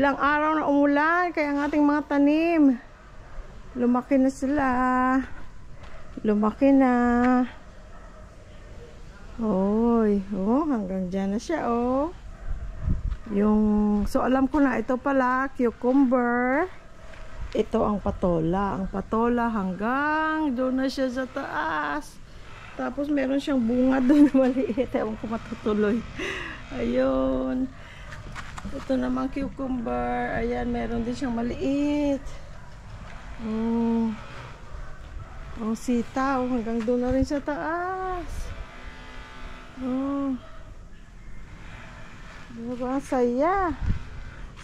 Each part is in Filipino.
Ilang araw na umulan, kaya ang ating mga tanim, lumaki na sila. Lumaki na. Oy, oh, hanggang dyan na siya, oh. So alam ko na, ito pala, cucumber. Ito ang patola. Ang patola hanggang doon na siya sa taas. Tapos meron siyang bunga doon maliit. Ewan ko matutuloy. Ayun. Ito naman cucumber. Ayan, meron din siyang maliit. Oh, sitaw. Hanggang doon na rin sa taas. Oh. Diba? Saya.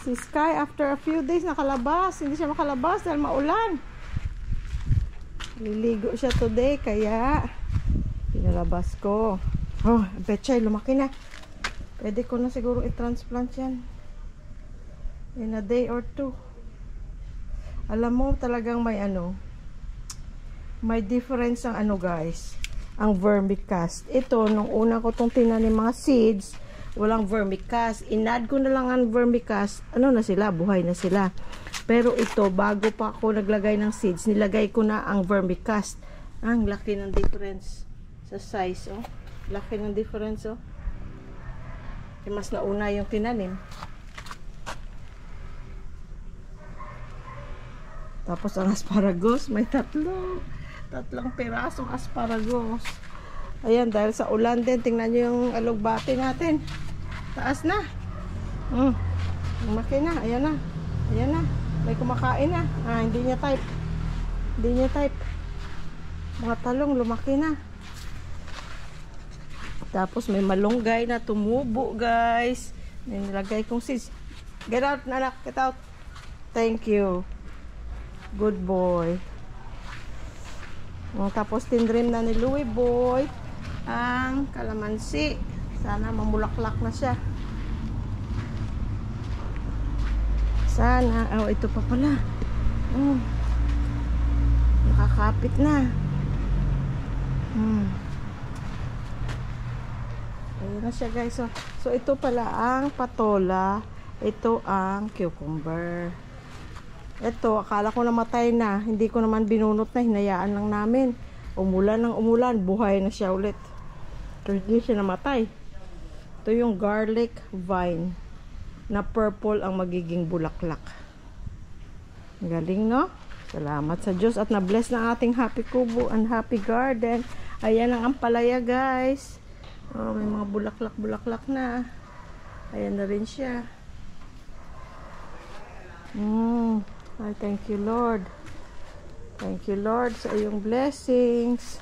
Si Sky, after a few days, nakalabas. Hindi siya makalabas dahil maulan. Liligo siya today, kaya pinalabas ko. Oh, betchay, lumaki na. Pwede ko na siguro i-transplant yan. In a day or two. Alam mo, talagang may may difference ang guys. Ang vermicast. Ito, nung una ko itong tinanim mga seeds, walang vermicast. Inad ko na lang ang vermicast. Ano na sila? Buhay na sila. Pero ito, bago pa ako naglagay ng seeds, nilagay ko na ang vermicast. Ang laki ng difference sa size, oh. Laki ng difference, oh. Mas nauna yung tinanim. Tapos ang asparagus, may tatlong pirasong asparagus. Ayan, dahil sa ulan din, tingnan nyo yung alugbati natin. Taas na. Lumaki na. Ayan na. Ayan na. May kumakain na. Hindi niya type. Hindi niya type. Mga talong, lumaki na. Tapos may malunggay na tumubo, guys. May nilagay kong seeds. Get out, nanak. Get out. Thank you. Good boy. Tapos tinrim na ni Louie Boy ang kalamansi. Sana mamulaklak na siya. Sana. Oh, ito pa pala. Nakakapit na. Ayan na siya, guys. So ito pala ang patola. Ito ang cucumber. Ito, akala ko namatay na. Hindi ko naman binunot na. Hinayaan lang namin. Umulan ng umulan. Buhay na siya ulit. Pero hindi siya namatay. Ito yung garlic vine. Na purple ang magiging bulaklak. Galing, no? Salamat sa Diyos. At na-bless na ating happy kubo and happy garden. Ayan ang ampalaya, guys. Oh, may mga bulaklak-bulaklak na. Ayan na rin siya. Ay, thank you, Lord. Thank you, Lord, sa iyong blessings.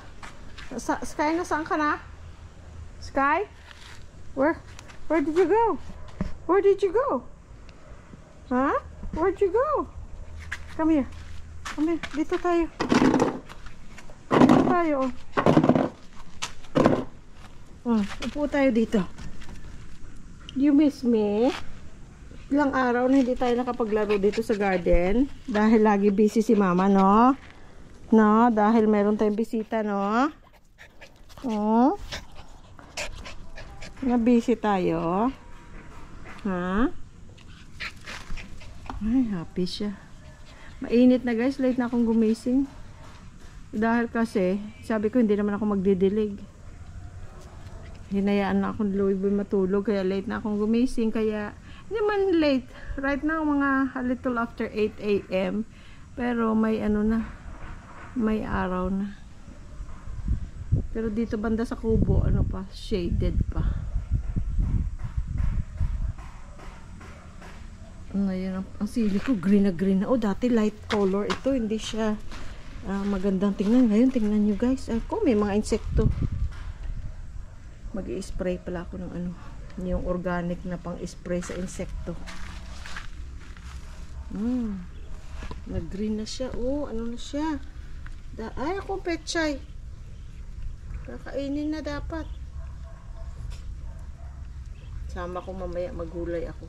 Sky, nasaan ka na? Sky? Where did you go? Where did you go? Huh? Where'd you go? Come here. Come here. Dito tayo. Dito tayo, upo tayo dito. You miss me? Ilang araw na hindi tayo nakapaglaro dito sa garden dahil lagi busy si mama, no? No, dahil meron tayong bisita, no? Oh. Na busy tayo. Ha? Ay, happy siya. Mainit na, guys, late na akong gumising. Dahil kasi, sabi ko hindi naman ako magdidilig. Hinayaan na akong Louie Boy matulog, kaya late na akong gumising, kaya hindi man late. Right now, mga a little after 8 a.m. Pero may may araw na. Pero dito banda sa kubo, shaded pa. Ngayon, ang sili ko, green na green na. Oh, dati light color ito. Hindi siya magandang tingnan. Ngayon, tingnan nyo, guys. Ako, may mga insekto. Mag-i-spray pala ako ng yung organic na pang-spray sa insekto. Nag-green na siya. Oh, ano na siya? Ay, ako petchay. Kakainin na dapat. Sama ko mamaya, magulay ako.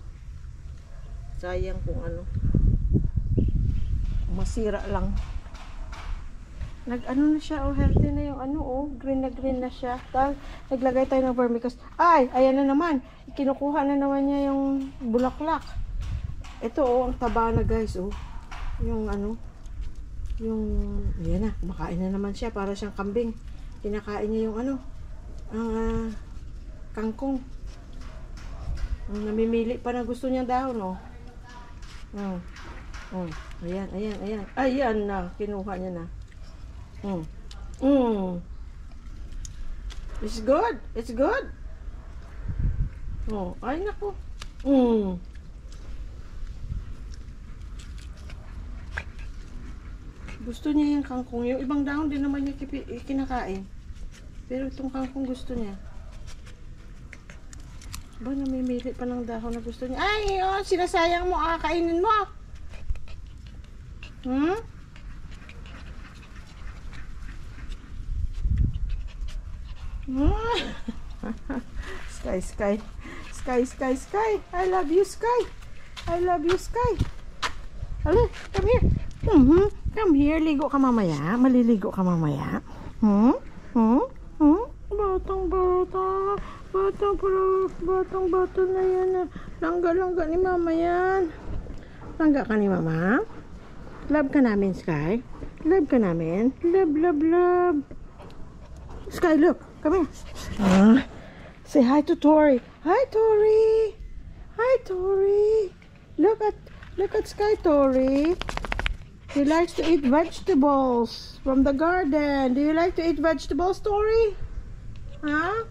Sayang kung masira lang. Nag-ano na siya, healthy na yung green na green na siya. Dahil naglagay tayo ng vermicast. Ay, ayan na naman. Kinukuha na naman niya yung bulaklak. Ito oh, ang taba na guys oh. Yung ano, yung, ayan na, kumakain na naman siya. Para siyang kambing. Kinakain niya yung ano, ang kangkong. Namimili pa na gusto niya dahon oh. Ayan, ayan, ayan. Ayan na, kinuha niya na. It's good. It's good. Oh, ay nako. Gusto niya yung kangkong. Yung ibang dahon din naman niya kinakain. Pero itong kangkong gusto niya. Ba, namimili pa ng dahon na gusto niya. Ay, oh, sinasayang mo. Kainin mo. Sky, Sky. Sky, Sky, Sky. I love you, Sky. I love you, Sky. Hali, come here. Come here. Ligo ka mamaya. Maliligo ka mamaya. Batang na yan. Langga ni mama yan. Langga ka ni mama. Love ka namin, Sky. Love ka namin. Love. Sky, look. Come here. Say hi to Tori. Hi, Tori. Hi, Tori. Look at Sky, Tori. He likes to eat vegetables from the garden. Do you like to eat vegetables, Tori? Huh?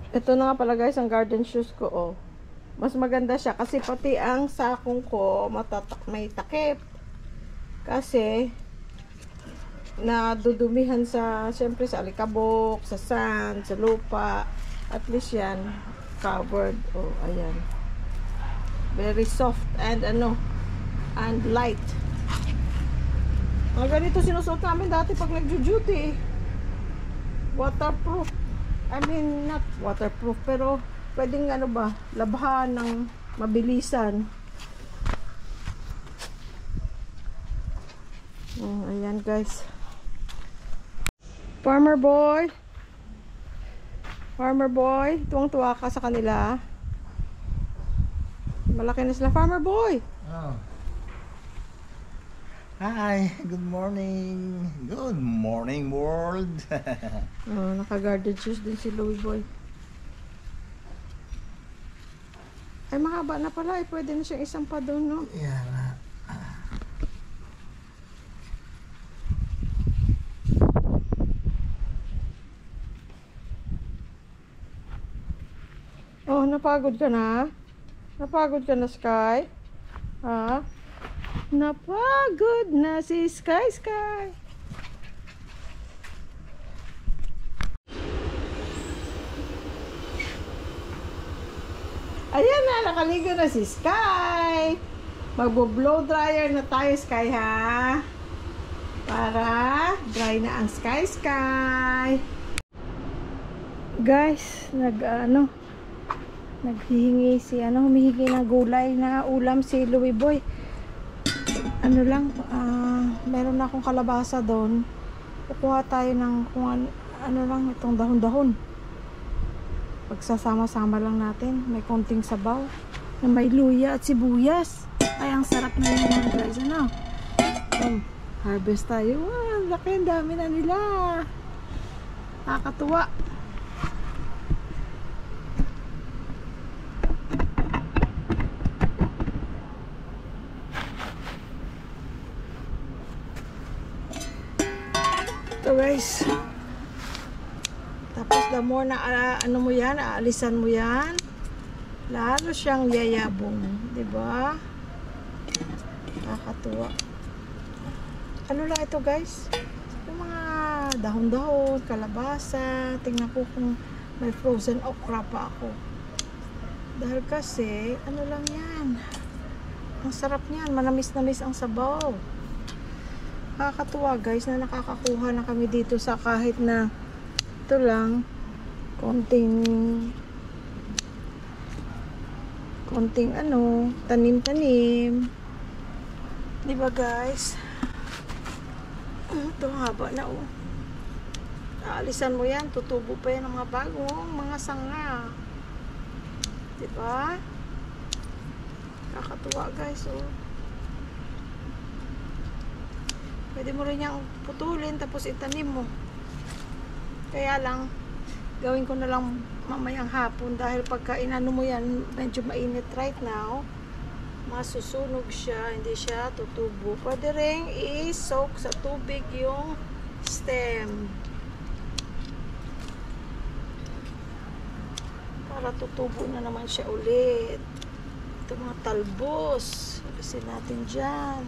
Ito na nga pala guys, ang garden shoes ko, oh. Mas maganda siya kasi pati ang sakong ko may takip. Kasi nadudumihan siyempre sa alikabok, sa sand, sa lupa. At least yan, covered. Oh, ayan. Very soft and and light. Mga ganito sinusuot namin dati pag nagjo-duty. Waterproof. I mean, not waterproof, pero pwedeng labhan ng mabilisan. Ayan guys. Farmer boy, tuwang-tuwa ka sa kanila. Malaki na sila, farmer boy. Oh. Hi, good morning. Good morning, world. Naka-guarded shoes din si Louie boy. Ay, mahaba na pala. Pwede na siyang isang pa doon, no? Yeah. Oh, napagod ka na? Napagod ka na, Sky? Ha? Napagod na si Sky. Ayan na, nakaligo na si Sky. Magbo-blow dryer na tayo, Sky, ha? Para dry na ang Sky. Guys, naghihingi humihingi ng gulay na ulam si Louie boy. Meron na akong kalabasa doon. Kukuha tayo ng itong dahon-dahon. Pagsasama-sama lang natin. May konting sabaw na may luya at sibuyas. Ay, ang sarap na yun mga guys. Harvest tayo. Laki, ang dami na nila. Nakakatuwa. Ito guys, tapos the more na mo yan, aalisan mo yan, lalo siyang yayabong, diba? Nakakatuwa. Ano lang ito guys, yung mga dahon-dahon, kalabasa. Tingnan ko kung may frozen okra pa ako, dahil kasi lang yan, ang sarap niyan, manamis-namis ang sabaw. Nakakatuwa guys na nakakakuha na kami dito sa kahit na ito lang konting tanim-tanim, diba guys? Ito haba na aalisan mo yan, tutubo pa yan ng mga bagong mga sanga. Diba? Kakatuwa guys, oh. Pwede mo rin yung putulin tapos itanim mo. Kaya lang, gawin ko na lang mamayang hapon dahil pagka inano mo yan, medyo mainit right now, masusunog siya, hindi siya tutubo. Pwede rin i-soak sa tubig yung stem para tutubo na naman siya ulit. Ito mga talbos, alisin natin dyan.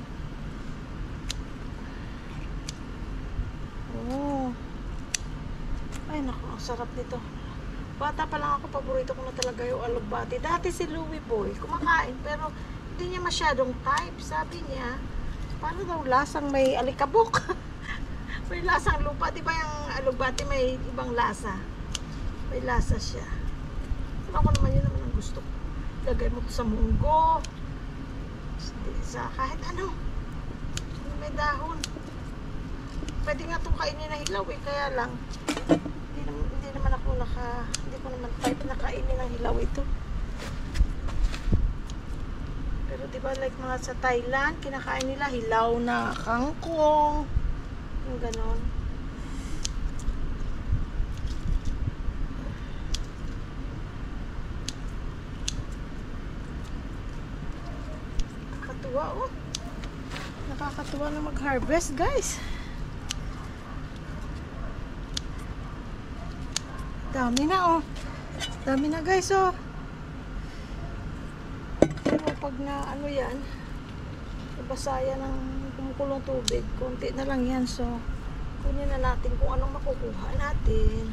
Oh. Ay naku, ang sarap nito. Bata pa lang ako, paborito ko na talaga yung alugbati. Dati si Louie Boy, kumakain, pero hindi niya masyadong type. Sabi niya, paano daw lasang may alikabok? May lasang lupa. Di ba yung alugbati may ibang lasa? May lasa siya. Pero ako naman, yun naman ang gusto ko. Lagay mo sa munggo. Sa kahit ano. May dahon. Pwede nga itong kainin na hilaw eh. Kaya lang, hindi naman ako hindi ko naman type na kainin ng hilaw ito. Pero diba like mga sa Thailand, kinakain nila hilaw na kangkong. Yung ganon. Nakakatuwa oh. Nakakatuwa na mag-harvest guys. Dami na oh. Dami na guys oh. Pero pag na ano yan, nabasa yan ng kumukulong tubig, konti na lang yan. So, kunin na natin kung anong makukuha natin.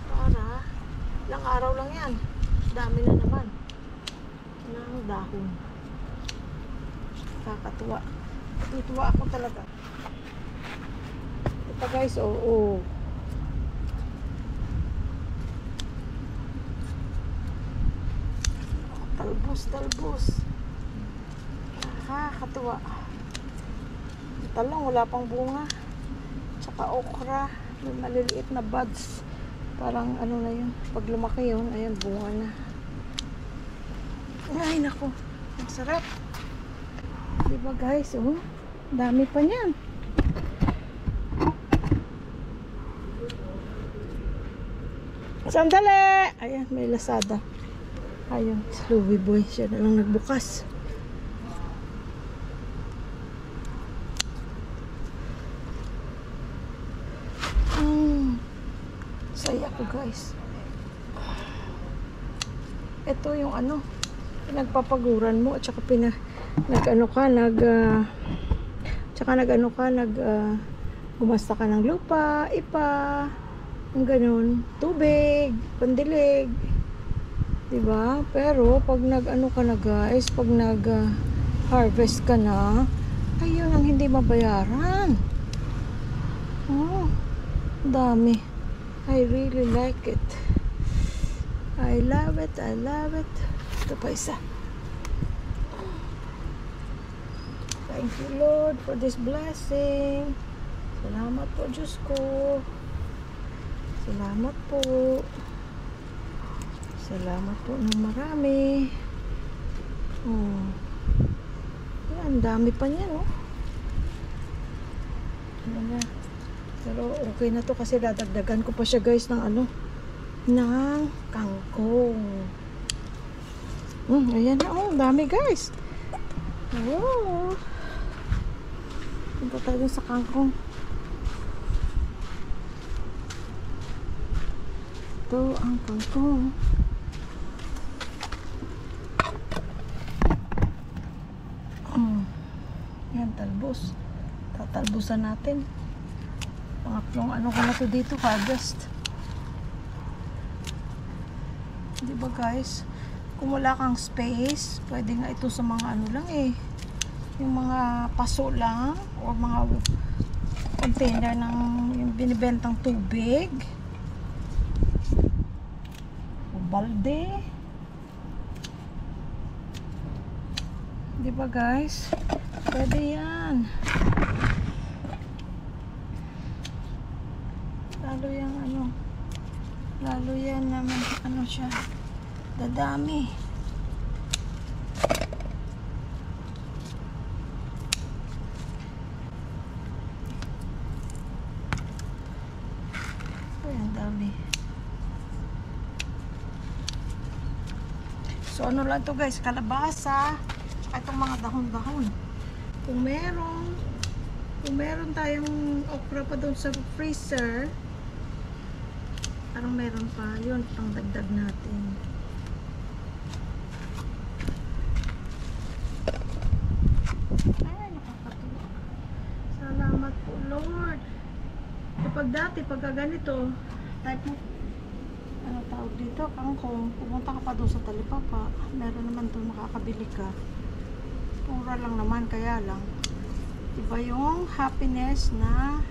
Para, ilang araw lang yan. Dami na naman ng dahon. Kakatuwa. Tutuwa ako talaga. Ito guys, oh. Talbos. Nakakatuwa. Talong, wala pang bunga. Tsaka okra. May maliliit na buds. Parang ano na yun. Pag lumaki yun, ayan, bunga na. Ay, naku. Ang sarap. Diba guys, oh. Dami pa niyan. Sandali! Ayan, may Lazada. Ayun, si Louie Boy. Siya na lang nagbukas. Saya ko guys. Ito yung ano, pinagpapaguran mo at saka gumasta ka ng lupa, ipa, yung ganun, tubig, pandilig. Diba? Pero pag nag-ano ka na guys, pag nag-harvest ka na, ayun ang hindi mabayaran. Oh, dami. I really like it. I love it. Ito pa isa. Thank you Lord for this blessing. Salamat po Diyos ko. Salamat po. Salamat po ng marami. Oh. Yan, dami pa niyan, oh. Ano na. Pero okay na to kasi dadagdagan ko pa siya guys ng ano, ng kangkong. Ayan na, oh. Dami guys. Oh. Punta tayo sa kangkong. Ito ang kangkong. Yan, talbos. Tatalbusan natin. Pangatlong ano ko na to dito, harvest. Diba guys? Kung wala kang space, pwede nga ito sa mga ano lang eh. Yung mga paso lang o mga container ng yung binibentang tubig. O balde. Diba guys? Pwede yan. Lalo yan naman, ano siya, Dadami. Ay, ang dami. So, ano lang to guys, kalabasa, tsaka itong mga dahon-dahon. Kung meron tayong okra pa doon sa freezer, parang meron pa, yun, pang dagdag natin. Ay, nakakatuwa. Salamat po, Lord. Kapag dati, pagka ganito, type mo, ano tawag dito, kangkong, pumunta ka pa doon sa Talipapa, meron naman doon makakabili ka. Mura lang naman, kaya lang. Iba yung happiness na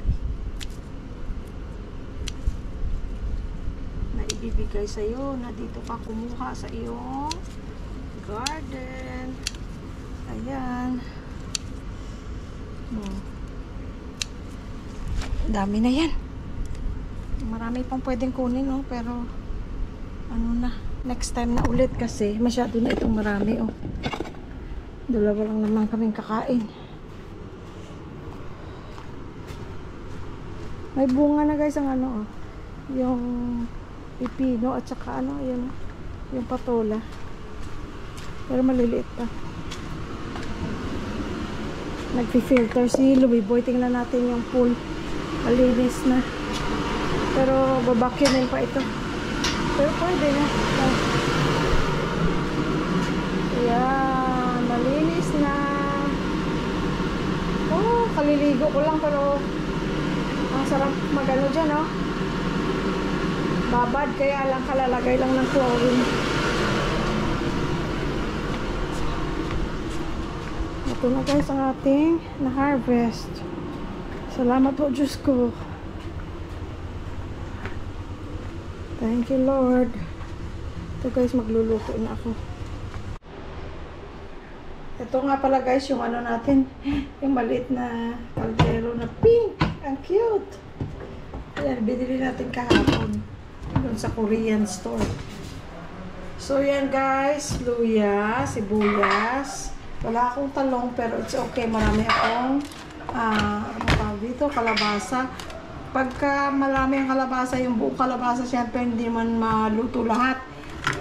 ibibigay sa'yo, na dito ka kumuha sa iyong garden. Ayan. Dami na yan. Marami pang pwedeng kunin, oh, pero ano na, next time na ulit kasi masyado na itong marami, oh. Dalawa lang naman kaming kakain. May bunga na guys ang ano, oh, yung pipino at saka ano, yun, yung patola. Pero maliliit pa. Nagpi-filter si Louie Boy. Tingnan natin yung pool. Malinis na. Pero babacuumin pa ito. Pero pwede na. Ayan. Malinis na. Oh, kaliligo ko lang pero ang sarap magano dyan, oh. Babad, kaya lang kalalagay lang ng chlorine. Ito na guys ang ating na-harvest. Salamat po Diyos ko. Thank you Lord. Ito guys, magluluto na ako. Ito nga pala guys yung ano natin, yung maliit na kaldero na pink. Ang cute. Ayan, binili natin kahapon doon sa Korean store. So yan guys, luya, sibuyas. Wala akong talong pero it's okay. Marami akong ano tawag dito, kalabasa. Pagka marami ang kalabasa, yung buong kalabasa, syempre hindi man maluto lahat.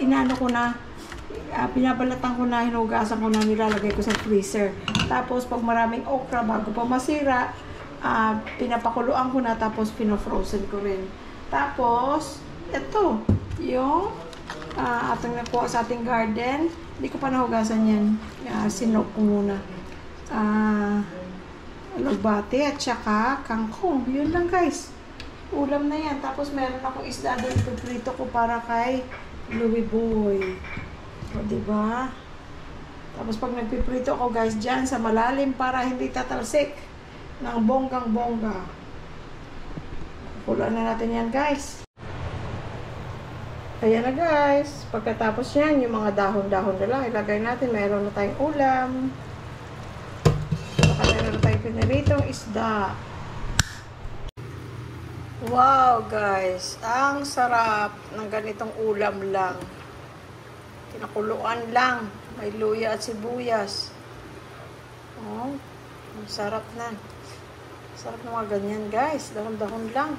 Inano ko na, pinabalatan ko na, hinugasan ko na, nilalagay ko sa freezer. Tapos pag maraming okra, bago pa masira, pinapakuluan ko na, tapos pinafrozen ko rin. Tapos ito yung ating nakuha sa ating garden. Hindi ko pa nahugasan yan. Sinok ko muna. Alugbati at saka kangkong. Yun lang guys. Ulam na yan. Tapos meron akong isda doon. Ipiprito ko para kay Louie Boy. O diba? Tapos pag nagpiprito ko guys dyan sa malalim para hindi tatalsik ng bonggang bongga. Kulaan na natin yan guys. Ayan na guys. Pagkatapos yan, yung mga dahon-dahon na lang ilagay natin. Meron na tayong ulam. Baka meron na tayong piniritong isda. Wow guys. Ang sarap ng ganitong ulam lang. Kinakuluan lang. May luya at sibuyas. Oh, ang sarap na. Sarap ng mga ganyan guys. Dahon-dahon lang.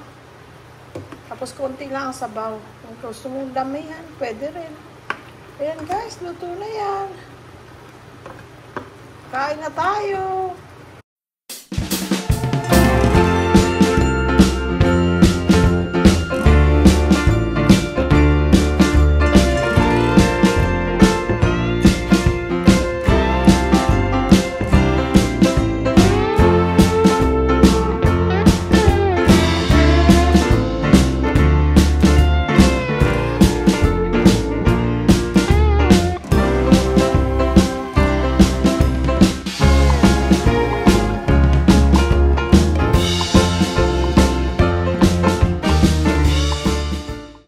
Tapos konti lang ang sabaw. Kung gusto mong damihan, pwede rin. Ayan guys, luto na yan. Kain na tayo.